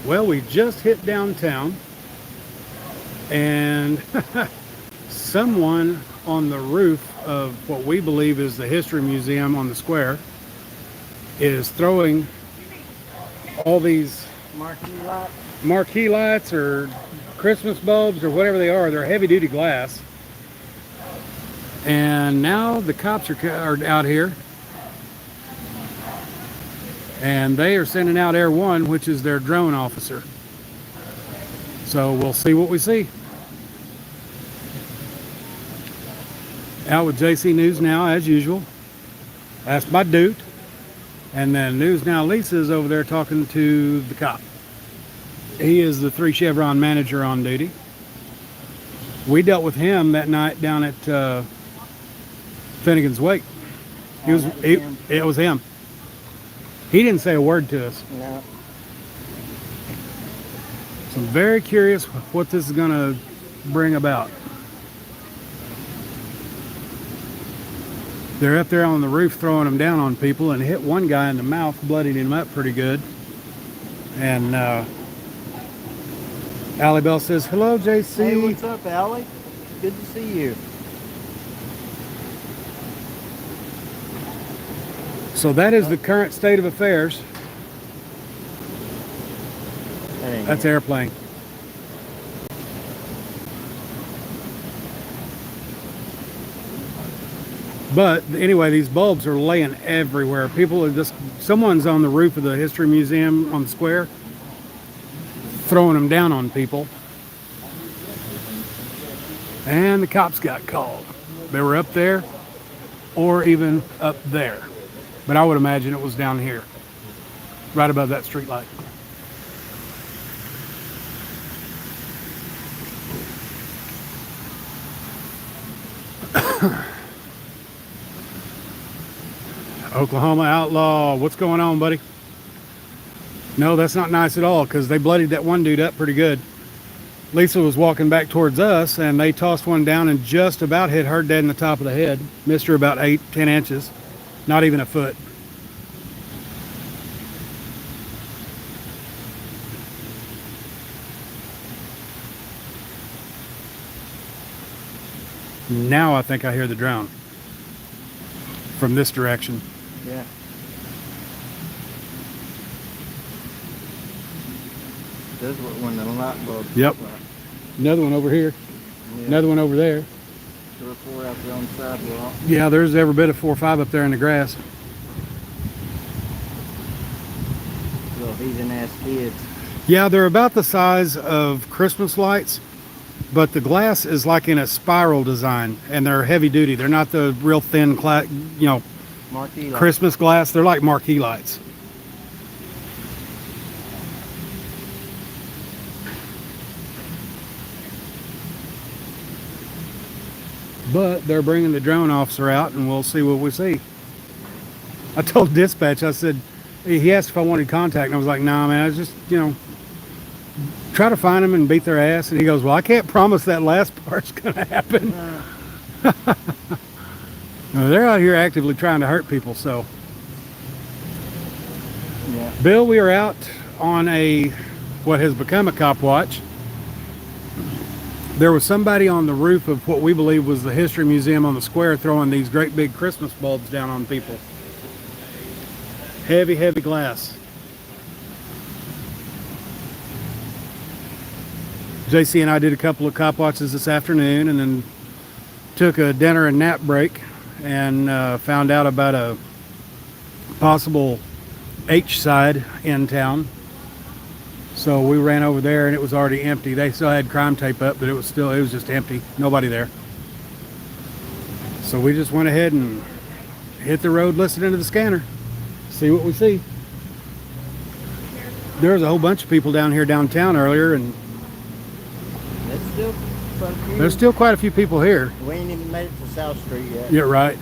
Well, we just hit downtown and someone on the roof of what we believe is the History Museum on the square is throwing all these marquee lights or Christmas bulbs or whatever they are. They're heavy duty glass. And now the cops are out here and they are sending out Air One, which is their drone officer. So we'll see what we see. Out with JC News Now as usual. Asked by Dude. And then News Now Lisa is over there talking to the cop. He is the 3 Chevron manager on duty. We dealt with him that night down at Finnegan's Wake. It was him. He didn't say a word to us. No. So I'm very curious what this is going to bring about. They're up there on the roof throwing them down on people and hit one guy in the mouth, bloodied him up pretty good. And Allie Bell says, "Hello, JC." Hey, what's up, Allie? Good to see you. So that is the current state of affairs. That's airplane. But anyway, these bulbs are laying everywhere. People are just, someone's on the roof of the History Museum on the square throwing them down on people. And the cops got called. They were up there or even up there. But I would imagine it was down here, right above that street light. Oklahoma outlaw, what's going on, buddy? No, that's not nice at all, because they bloodied that one dude up pretty good. Lisa was walking back towards us and they tossed one down and just about hit her dead in the top of the head. Missed her about 8-10 inches, not even a foot. Now I think I hear the drone from this direction. Yeah. This is when the light bulb. Yep. Another one over here. Yeah. Another one over there. 3 or 4 out there on the sidewalk. Yeah, there's every bit of 4 or 5 up there in the grass. Little heathen-ass kids. Yeah, they're about the size of Christmas lights, but the glass is like in a spiral design, and they're heavy duty. They're not the real thin, Marquee lights. Christmas glass. They're like marquee lights. But they're bringing the drone officer out, and we'll see what we see. I told dispatch, I said, he asked if I wanted contact, and I was like, nah, man, I was just, try to find them and beat their ass. And he goes, well, I can't promise that last part's going to happen. No, they're out here actively trying to hurt people, so. Yeah. Bill, we are out on what has become a cop watch. There was somebody on the roof of what we believe was the History Museum on the square throwing these great big Christmas bulbs down on people. Heavy, heavy glass. JC and I did a couple of cop watches this afternoon and then took a dinner and nap break and found out about a possible H side in town. So we ran over there and it was already empty. They still had crime tape up, but it was just empty. Nobody there. So we just went ahead and hit the road, listened to the scanner, see what we see. There was a whole bunch of people down here downtown earlier, and there's still quite a few people here. We ain't even made it to South Street yet. You're right.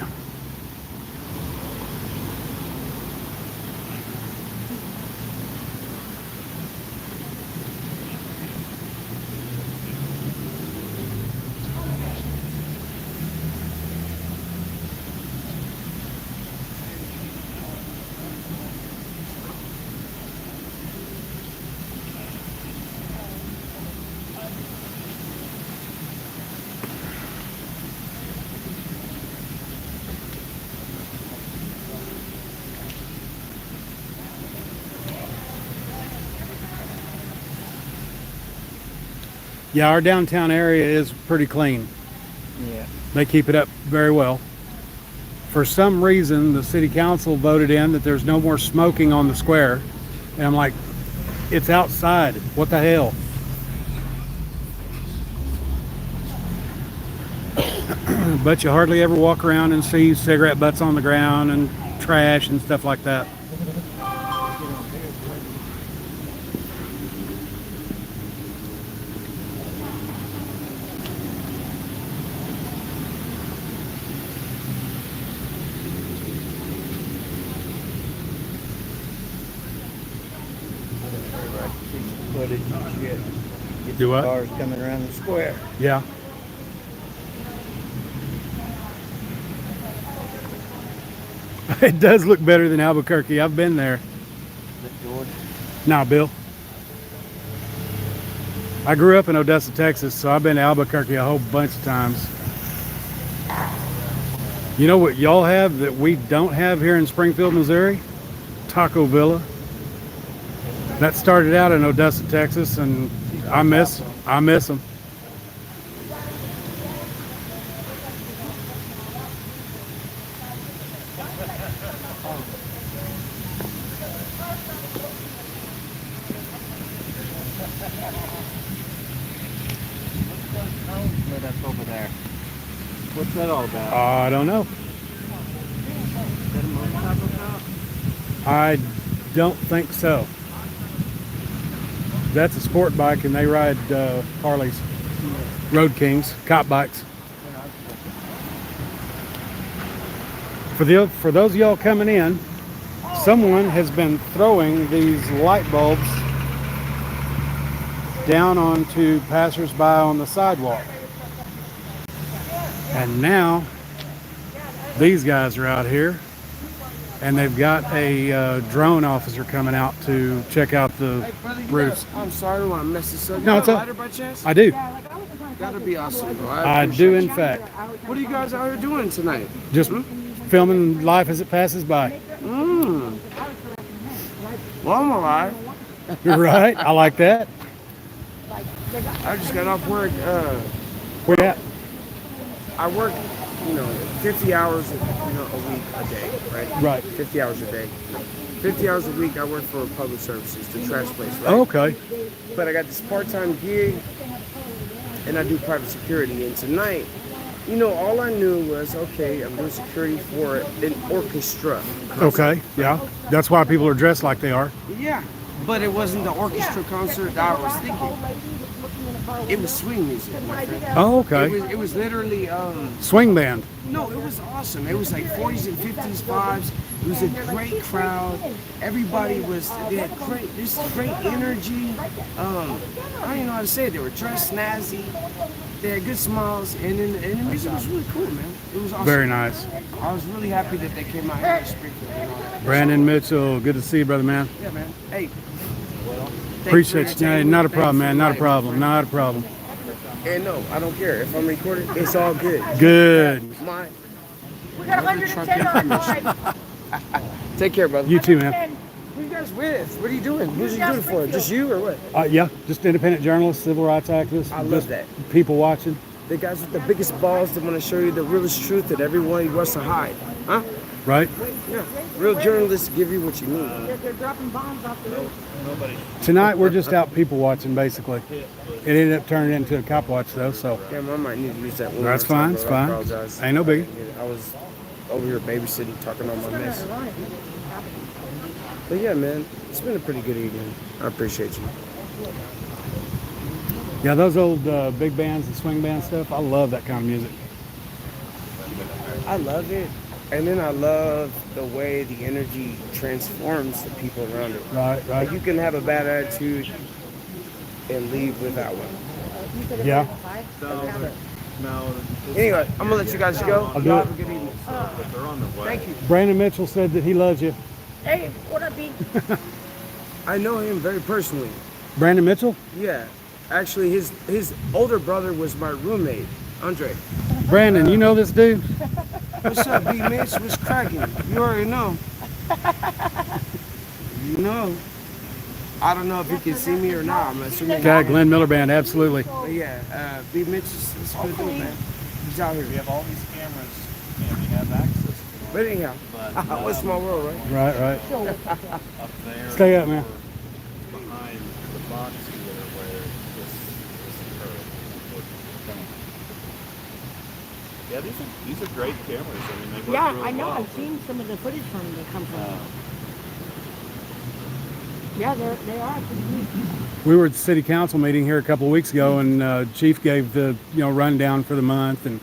Yeah, our downtown area is pretty clean. Yeah. They keep it up very well. For some reason, the city council voted in that there's no more smoking on the square. And I'm like, it's outside. What the hell? But you hardly ever walk around and see cigarette butts on the ground and trash and stuff like that. Footage and shit. Get Do what? cars coming around the square. Yeah. It does look better than Albuquerque. I've been there. Is it George? Nah, Bill. I grew up in Odessa, Texas, so I've been to Albuquerque a whole bunch of times. You know what y'all have that we don't have here in Springfield, Missouri? Taco Villa. That started out in Odessa, Texas, and I miss them. Where that's over there. What's that all about? I don't know. Is that a motorcycle shop? I don't think so. That's a sport bike, and they ride Harleys, Road Kings, cop bikes. For those of y'all coming in, someone has been throwing these light bulbs down onto passersby on the sidewalk. And now these guys are out here, and they've got a drone officer coming out to check out the Hey, brother, roofs. I'm sorry, I don't want to mess this up. You No, got it's a up. lighter by chance? I do. Gotta be awesome, bro. I appreciate do, it. in fact. What are you guys out here doing tonight? Just filming life as it passes by. Mmm. Well, I'm alive. You're right. I like that. I just got off work. Where you at? I work, 50 hours, a week, a day, right? Right. 50 hours a day. 50 hours a week, I work for public services, the trash place, right? Oh, okay. But I got this part-time gig, and I do private security. And tonight, all I knew was, okay, I'm doing security for an orchestra. Okay. Yeah. That's why people are dressed like they are. Yeah, but it wasn't the orchestra concert that I was thinking. It was swing music, my friend. Oh, okay. It was literally, Swing band. no, it was awesome. It was like 40s and 50s vibes. It was a great crowd. Everybody they had great energy. I don't even know how to say it. They were dressed snazzy. They had good smiles, and the music was really cool, man. It was awesome. Very nice. I was really happy that they came out here to Springfield and all that. Brandon Mitchell, good to see you, brother, man. Yeah, man. Hey. Appreciate you. Nah, not a problem, man. Not a problem. Not a problem. And no, I don't care. If I'm recording, it's all good. Good. My We got $110 Take care, brother. You too, man. Who you guys with? What are you doing? Who's you doing for? Just you or what? Yeah, just independent journalists, civil rights activists. I love just that. People watching. The guys with the biggest balls that want to show you the realest truth that everyone wants to hide. Huh? Right? Yeah. Real journalists give you what you need. They're dropping bombs off the roof. Tonight we're just out people watching, basically. It ended up turning into a cop watch, though, so Damn, I might need to use that one. that's more time, fine. It's bro. I fine. apologize. Ain't no biggie. I was over here babysitting, talking on my mess. But yeah, man, it's been a pretty good evening. I appreciate you. Yeah, those old big bands and swing band stuff, I love that kind of music. I love it. And then I love the way the energy transforms the people around it. Right, Like right. you can have a bad attitude and leave without one. Yeah. Anyway, I'm gonna let you guys go. I'll do Y'all it. have a good evening. Thank you. Brandon Mitchell said that he loves you. Hey, what up, B? I know him very personally. Brandon Mitchell? Yeah. Actually, his older brother was my roommate, Andre. Brandon, you know this dude? What's up, B Mitch? What's cracking? You already know. You know. I don't know if he can see me or not. I'm assuming. Okay, Glenn Miller Band, absolutely. But yeah, B. Mitch is good dude, man. He's out We here. have all these cameras and we have access to them. But anyhow, But what's my world, right? Right. up there. Stay up, man. or Behind the box here where this occurred. Yeah, these are great cameras. I mean, they work Yeah, really I know. well, I've seen some of the footage from them that come from. but, Yeah, they are pretty neat. We were at the city council meeting here a couple of weeks ago, and Chief gave the rundown for the month, and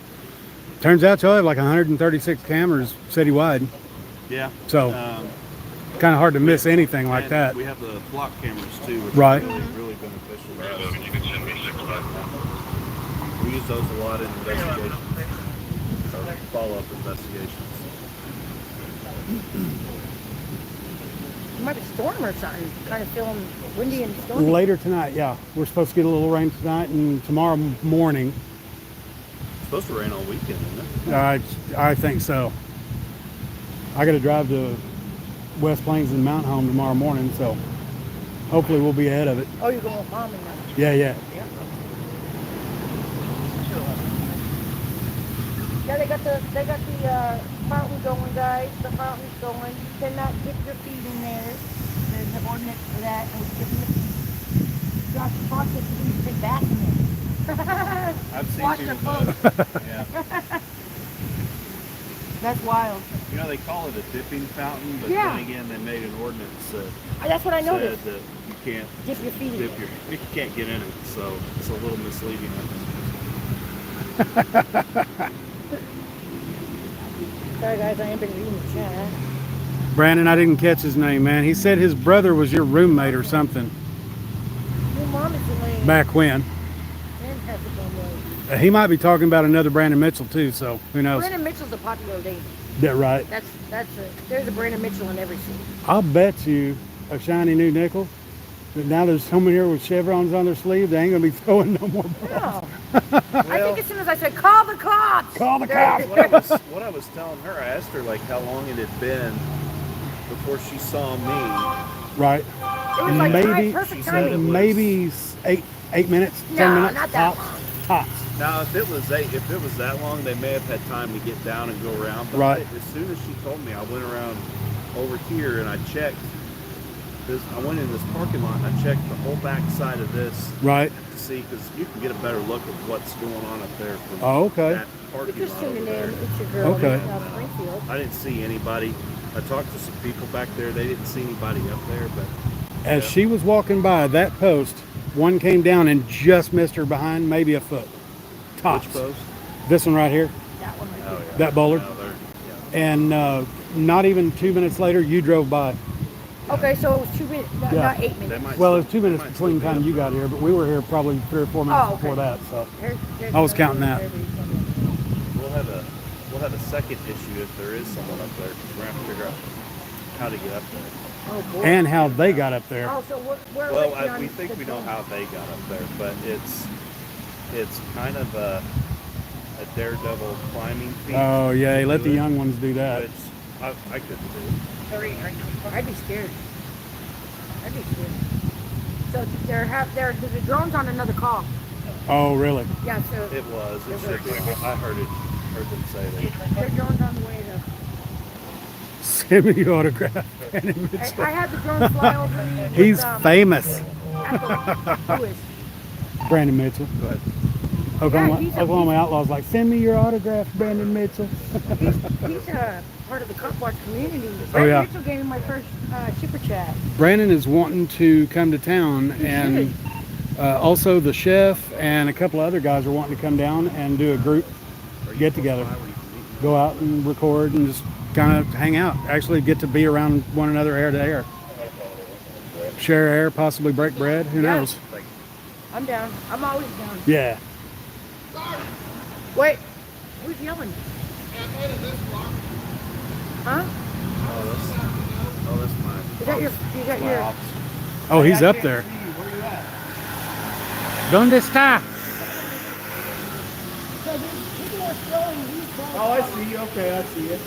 turns out y'all have like 136 cameras citywide, yeah. so kind of hard to miss anything like And that. we have the flock cameras too, which Right. is really beneficial. We use those a lot in investigations, or follow-up investigations. It might be storm or something. Kind of feeling windy and stormy. Later tonight, yeah, we're supposed to get a little rain tonight, and tomorrow morning, It's supposed to rain all weekend, isn't it? I think so. I got to drive to West Plains and Mount Home tomorrow morning, so hopefully we'll be ahead of it. Oh, you're going with mom and them. Yeah. Yeah, they got the fountain going, guys. The fountain's going. You cannot dip your feet in there. There's an ordinance for that. And Josh Foster used to take bath in there. I've seen Wash their people clothes. Yeah. That's wild. You know, they call it a dipping fountain, but Yeah. then again, they made an ordinance that That's what I said noticed. that you can't Dip your feet in dip it. you can't get in it, so it's a little misleading. Sorry, guys, I ain't been reading the chat. Brandon, I didn't catch his name, man. He said his brother was your roommate or something Your mom is Elaine. back when. And has a bum leg. He might be talking about another Brandon Mitchell too, so who knows? Brandon Mitchell's a popular name. That right? There's a Brandon Mitchell in every city. I'll bet you a shiny new nickel that now there's someone here with chevrons on their sleeve, they ain't gonna be throwing no more balls. No. I think as soon as I said, call the cops! Call the cops! What I was telling her, I asked her like how long it had been before she saw me. Right. It was like Maybe- perfect She said it timing. was- Maybe 8 minutes, 10 No, minutes not that tops. long. Tops. Now, if it was that long, they may have had time to get down and go around. But Right. as soon as she told me, I went around over here and I checked. I went in this parking lot and I checked the whole back side of this Right. to see, because you can get a better look at what's going on up there from Oh, okay. that parking If you're lot tuning over there. in, it's your girl, Okay. Springfield. I didn't see anybody. I talked to some people back there. They didn't see anybody up there, but As she was walking by that post, one came down and just missed her behind maybe a foot. Tops. which post? This one right here, That one right Oh, there. yeah. that bowler. No, they're- And not even 2 minutes later, you drove by. Okay, so it was 2 minutes, not, Yeah. not 8 They minutes. might Well, still- it was 2 minutes they might between the still time be you up got here, but we were here probably 3 or 4 minutes Oh, okay. before that. So There's I was counting that. there. We'll have a second issue if there is someone up there, because we're gonna have to figure out how to get up there. Oh, boy. and how they got up there. Oh, so we're Well, waiting on we think the we know drone. how they got up there, but it's kind of a daredevil climbing feat. Oh yeah, to let do the it, young ones do that. Which I couldn't do. I'd be scared. I'd be scared. So there's a drone's on another call. Oh really? Yeah, so It was. It should be. I heard them say that. their drone's on the way to. Send me your autograph. I had the drone fly over me. With, He's famous. Who is? Brandon Mitchell. Go ahead. Oklahoma, he's a- Oklahoma Outlaws like, send me your autograph, Brandon Mitchell. He's part of the Cop Watch community. Oh, yeah. Mitchell gave me my first super chat. Brandon is wanting to come to town, and also the chef and a couple of other guys are wanting to come down and do a group get together. Go out and record and just kind of hang out. Actually get to be around one another air to air. Share air, possibly break bread. Who Yeah. knows? I'm down. I'm always down. Yeah. Wait, who's yelling? Huh? Oh, that's mine. Is that your? You got My your? office. Oh, he's up there. ¿Dónde está? Oh, I see you. Okay, I see you.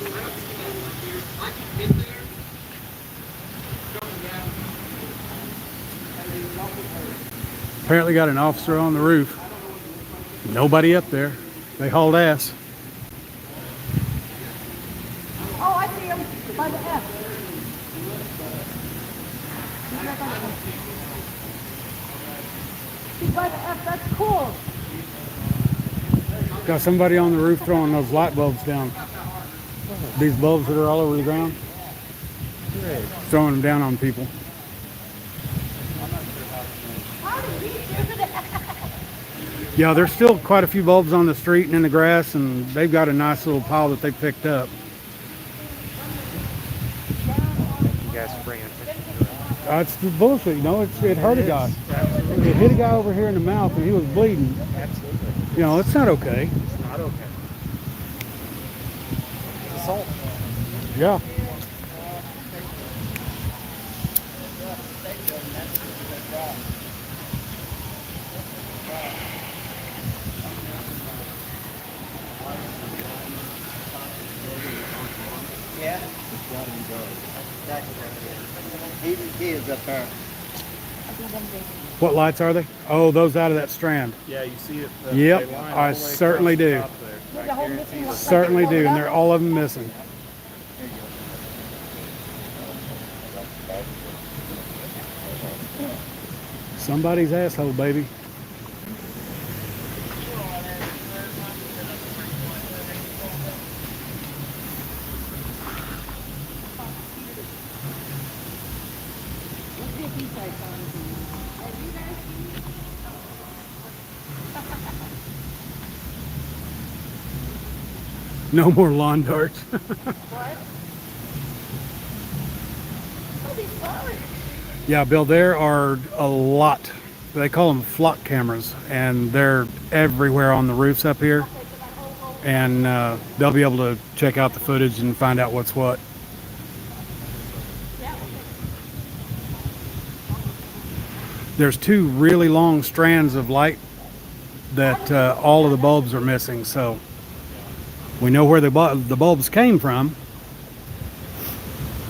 Apparently got an officer on the roof. Nobody up there. They hauled ass. Oh, I see him by the F. He's by the F. That's cool. Got somebody on the roof throwing those light bulbs down. These bulbs that are all over the ground. Throwing them down on people. How did he do that? Yeah, there's still quite a few bulbs on the street and in the grass, and they've got a nice little pile that they picked up. You guys are bringing attention to it. That's the bullshit, you know. It hurt a guy. Absolutely. It hit a guy over here in the mouth, and he was bleeding. Absolutely. You know, it's not okay. It's not okay. It's assault. Yeah. Yeah. He is up there. What lights are they? Oh, those out of that strand. Yeah, you see it. Yep, they line all I the way certainly across the do. top there. The I whole guarantee missing you. one. Certainly do, and they're all of them missing. Somebody's asshole, baby. No more lawn darts. Yeah, Bill, there are a lot. They call them flock cameras, and they're everywhere on the roofs up here. And they'll be able to check out the footage and find out what's what. There's two really long strands of light that all of the bulbs are missing, so we know where the bulbs came from.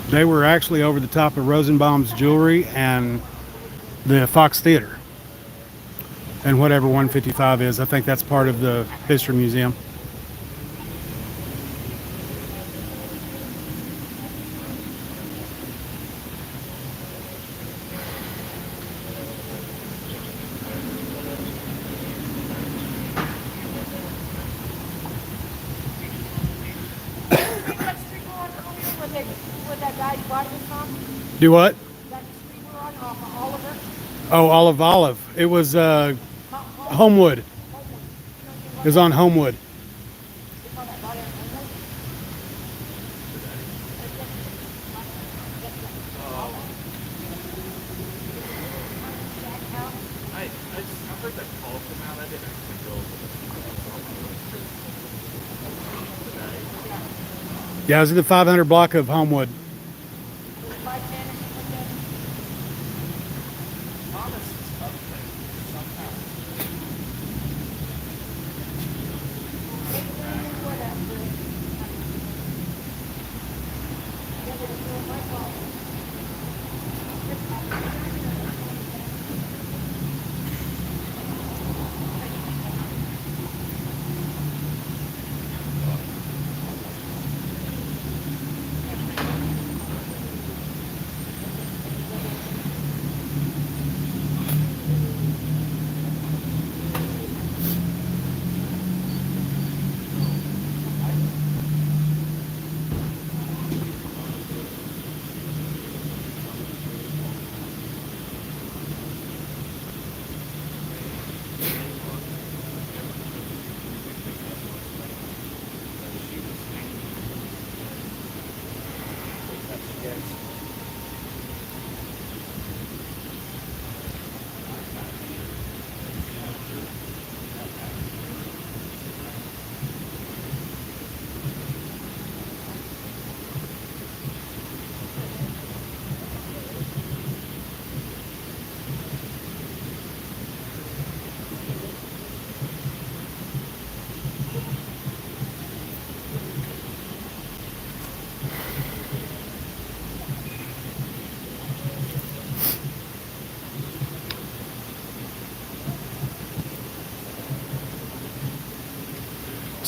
They were actually over the top of Rosenbaum's Jewelry and the Fox Theater and whatever 155 is. I think that's part of the History Museum. With that guy you bought it from? Do what? That street we're on off of Oliver? Oh, Olive. It was Homewood. It was on Homewood. I heard that call come out. I didn't actually go. Yeah, it was in the 500 block of Homewood.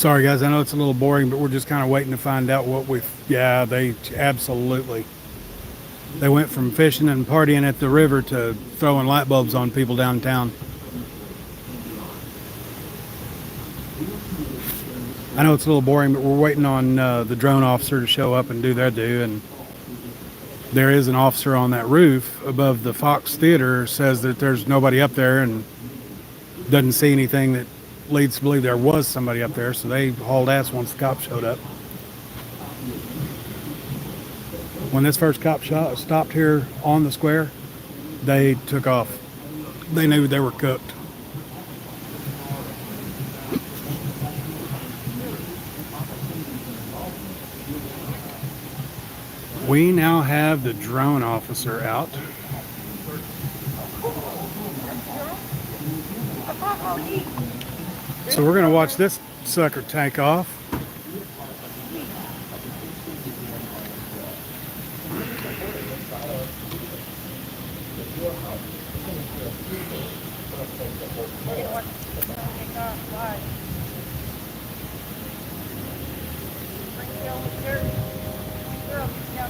Sorry guys, I know it's a little boring, but we're just kind of waiting to find out what yeah, they absolutely. They went from fishing and partying at the river to throwing light bulbs on people downtown. I know it's a little boring, but we're waiting on the drone officer to show up and do their due. And there is an officer on that roof above the Fox Theater, says that there's nobody up there and doesn't see anything that leads to believe there was somebody up there. So they hauled ass once the cops showed up. When this first cop stopped here on the square, they took off. They knew they were cooked. We now have the drone officer out. So we're going to watch this sucker take off.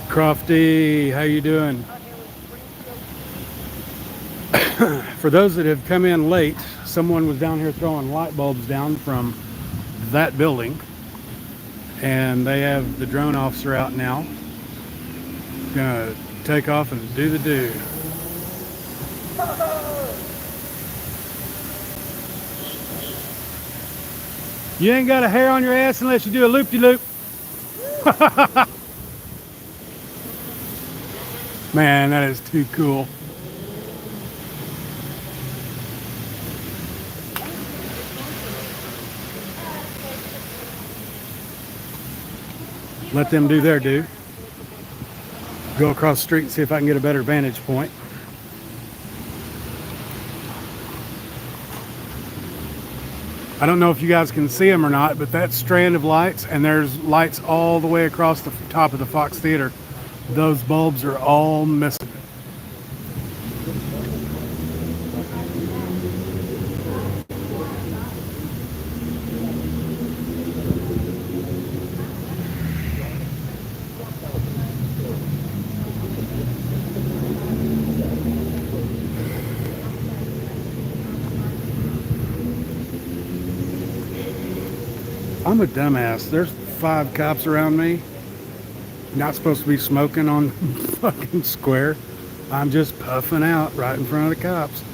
Crofty, how you doing? For those that have come in late, someone was down here throwing light bulbs down from that building, and they have the drone officer out now. Gonna take off and do the do. You ain't got a hair on your ass unless you do a loop-de-loop. Man, that is too cool. Let them do their due. Go across the street and see if I can get a better vantage point. I don't know if you guys can see them or not, but that strand of lights, and there's lights all the way across the top of the Fox Theater. Those bulbs are all missing. I'm a dumbass. There's 5 cops around me. Not supposed to be smoking on fucking square. I'm just puffing out right in front of the cops.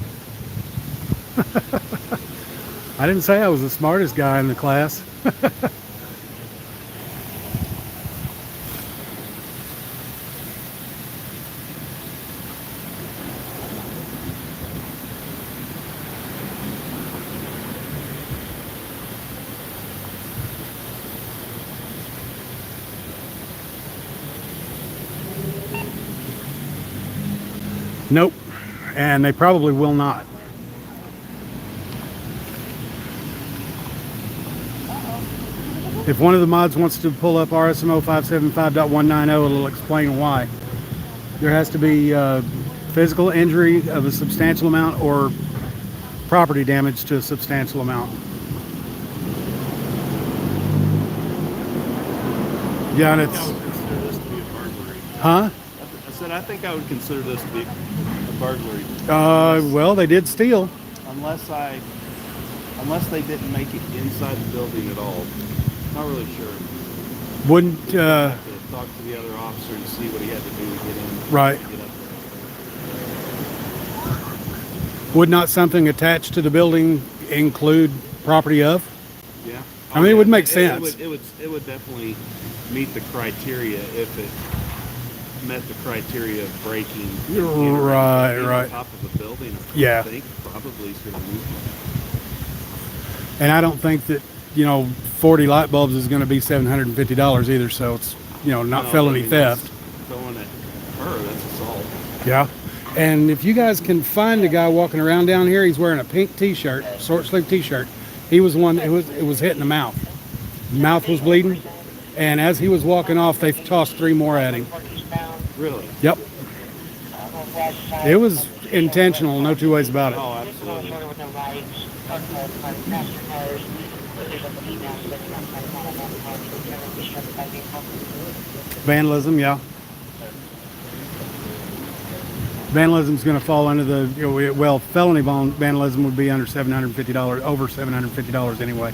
I didn't say I was the smartest guy in the class. Nope, and they probably will not. If one of the mods wants to pull up RSMO 575.190, it'll explain why. There has to be physical injury of a substantial amount or property damage to a substantial amount. Yeah, and it's... I would consider this to be a burglary. Huh? I said I think I would consider this to be a burglary. Well, they did steal. Unless they didn't make it inside the building at all. Not really sure. Wouldn't, Have to talk to the other officer and see what he had to do to get in. Right. Get up there. would not something attached to the building include property of? Yeah. I mean, it would make sense. It would definitely meet the criteria if it met the criteria of breaking. Right. On top of a building. Yeah. I think probably is going to move. And I don't think that, 40 light bulbs is going to be $750 either. So it's, not felony theft. Going at her, that's assault. Yeah. And if you guys can find a guy walking around down here, he's wearing a pink t-shirt, short sleeve t-shirt. He was one, it was hitting the mouth. Mouth was bleeding. And as he was walking off, they tossed 3 more at him. Really? Yep. It was intentional, no two ways about it. Oh, absolutely. Vandalism, yeah. Vandalism's going to fall under the, well, felony vandalism would be under $750, over $750 anyway.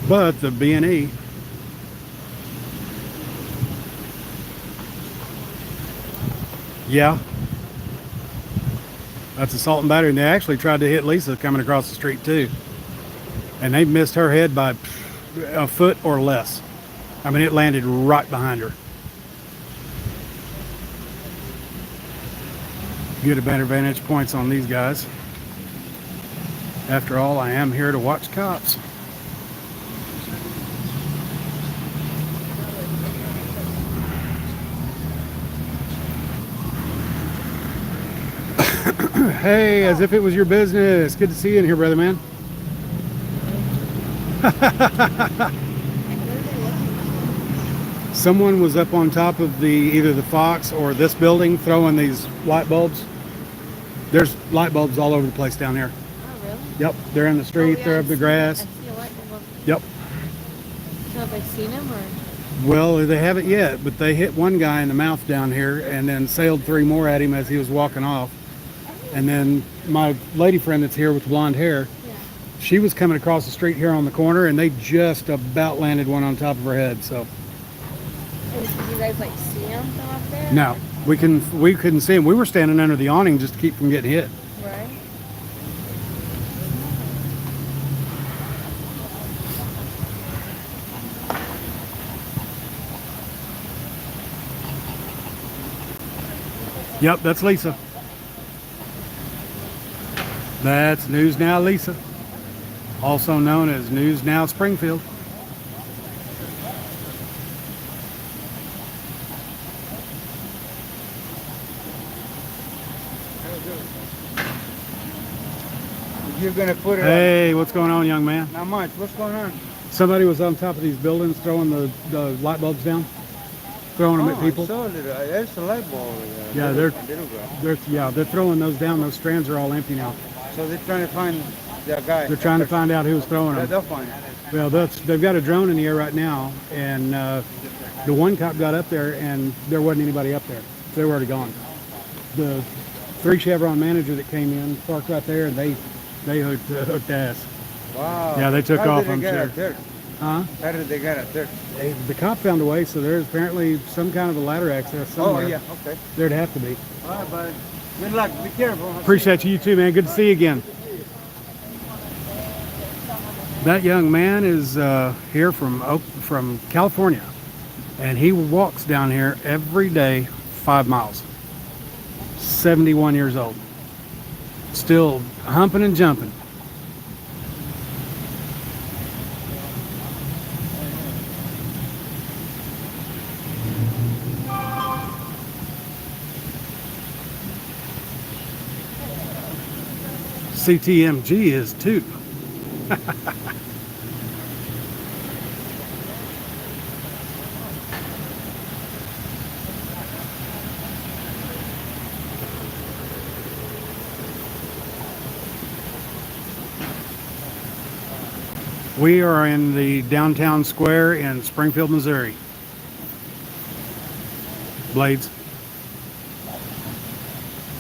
But the B&E, yeah, that's assault and battery. And they actually tried to hit Lisa coming across the street too, and they missed her head by a foot or less. I mean, it landed right behind her. Get a better vantage points on these guys. After all, I am here to watch cops. Hey, as if it was your business. Good to see you in here, brother man. Someone was up on top of either the Fox or this building throwing these light bulbs. There's light bulbs all over the place down here. Oh, really? Yep, they're in the street, Yeah, they're up the grass. I see a light bulb. Yep. So have they seen him or? Well, they haven't yet, but they hit one guy in the mouth down here and then sailed 3 more at him as he was walking off. And then my lady friend that's here with the blonde hair, Yeah. she was coming across the street here on the corner and they just about landed one on top of her head. So And did you guys like see him from up there? no, we couldn't see him. We were standing under the awning just to keep from getting hit. Right. Yep, that's Lisa. That's News Now Lisa, also known as News Now Springfield. You're gonna put it Hey, what's going on, young man? on. Not much. What's going on? Somebody was on top of these buildings throwing the light bulbs down, throwing them at people. I saw it. There's a light bulb. Yeah, they're throwing those down. Those strands are all empty now. So they're trying to find that guy. They're trying to find out who's throwing them. They'll find it. Well, they've got a drone in the air right now, and the one cop got up there, and there wasn't anybody up there. They were already gone. The 3 Chevron manager that came in parked right there, and they hooked ass. Wow. Yeah, they took How off, did they I'm get sure. it there? Huh? How did they get it there? The cop found a way, so there's apparently some kind of a ladder access somewhere. Oh, yeah. Okay. There'd have to be. All right, buddy. Good luck. Be careful. Appreciate you too, man. Good to see you again. That young man is here from California, and he walks down here every day 5 miles. 71 years old. Still humping and jumping. CTMG is too. We are in the downtown square in Springfield, Missouri. Blades.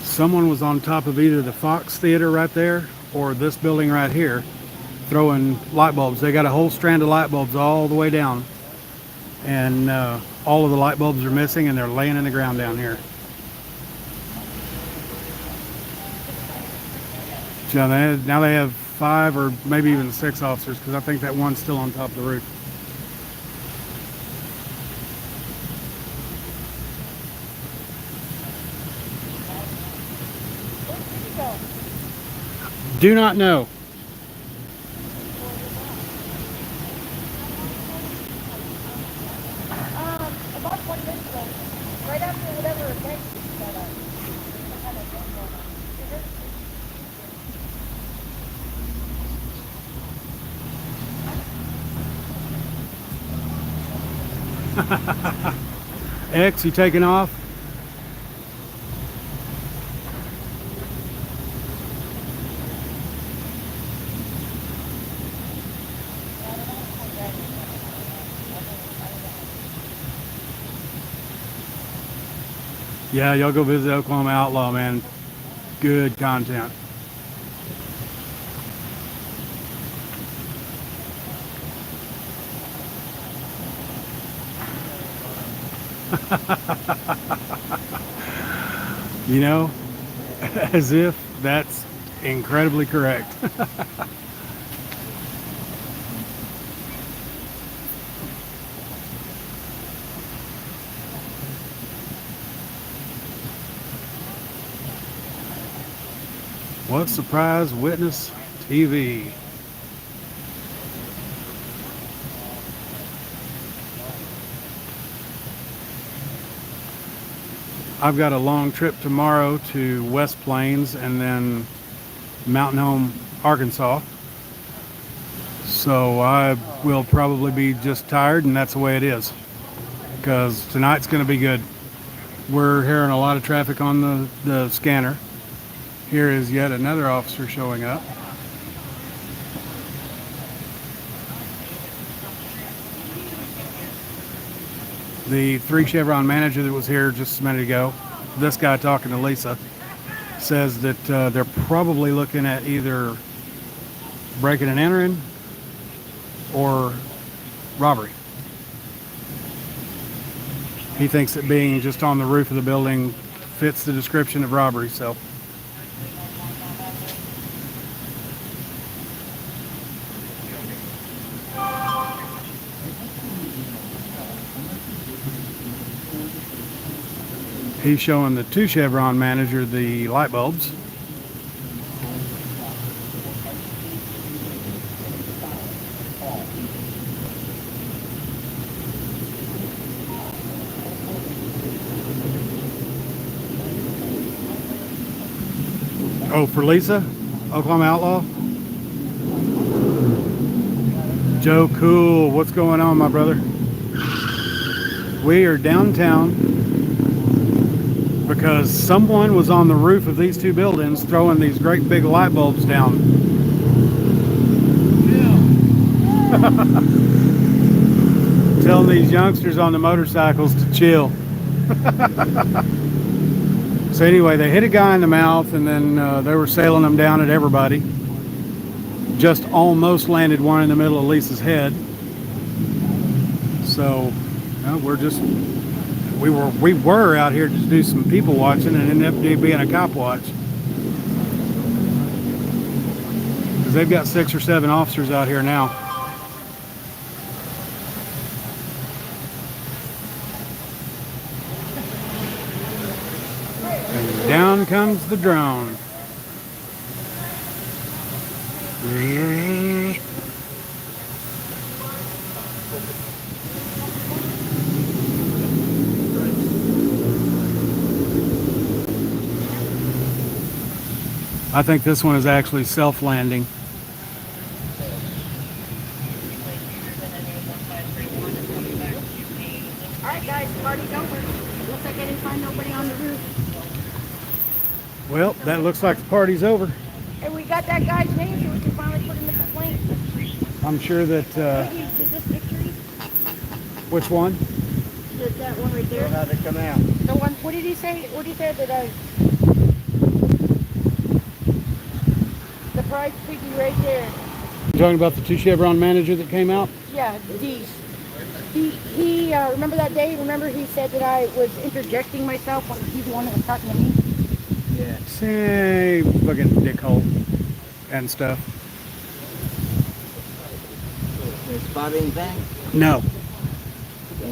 Someone was on top of either the Fox Theater right there or this building right here throwing light bulbs. They got a whole strand of light bulbs all the way down, and all of the light bulbs are missing, and they're laying in the ground down here. So now they have 5 or maybe even 6 officers, because I think that one's still on top of the roof. Do not know. About 20 minutes ago, right after whatever event you set up. X, you taking off? Yeah, y'all go visit Oklahoma Outlaw, man. Good content. You know, as if that's incredibly correct. What surprise witness TV. I've got a long trip tomorrow to West Plains and then Mountain Home, Arkansas. So I will probably be just tired, and that's the way it is. Because tonight's going to be good. We're hearing a lot of traffic on the scanner. Here is yet another officer showing up. The 3 Chevron manager that was here just a minute ago, this guy talking to Lisa, says that they're probably looking at either breaking and entering or robbery. He thinks that being just on the roof of the building fits the description of robbery, so. He's showing the 2 Chevron manager the light bulbs. Oh, for Lisa, Oklahoma Outlaw. Joe Cool, what's going on, my brother? We are downtown because someone was on the roof of these 2 buildings throwing these great big light bulbs down. Telling these youngsters on the motorcycles to chill. So anyway, they hit a guy in the mouth, and then they were sailing them down at everybody. Just almost landed one in the middle of Lisa's head. So we were out here to do some people watching, and ended up being a cop watch. Because they've got 6 or 7 officers out here now. And down comes the drone. I think this one is actually self-landing. Alright guys, party's over. Looks like I didn't find nobody on the roof. Well, that looks like the party's over. And we got that guy's name so we can finally put in the complaint. I'm sure that, Maybe is this victory? which one? That one right there? How to come out. The one, what did he say? What did he say that the price figure right there. You talking about the 2 Chevron manager that came out? Yeah, these. He remember that day? Remember he said that I was interjecting myself when he's the one that was talking to me? Yeah. Say, fucking dickhole and stuff. They spot anything? No.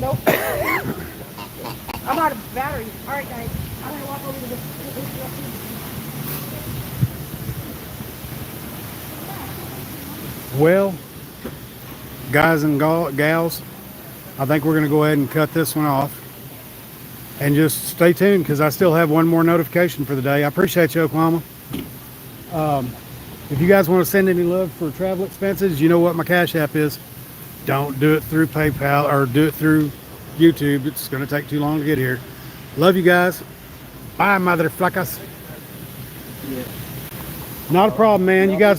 Nope. I'm out of battery. Alright guys, I'm gonna walk over to this. Well, guys and gals, I think we're going to go ahead and cut this one off. And just stay tuned because I still have one more notification for the day. I appreciate you, Oklahoma. If you guys want to send any love for travel expenses, you know what my Cash App is. Don't do it through PayPal or do it through YouTube. It's going to take too long to get here. Love you guys. Bye, motherfuckers. Yeah. Not a problem, man. You guys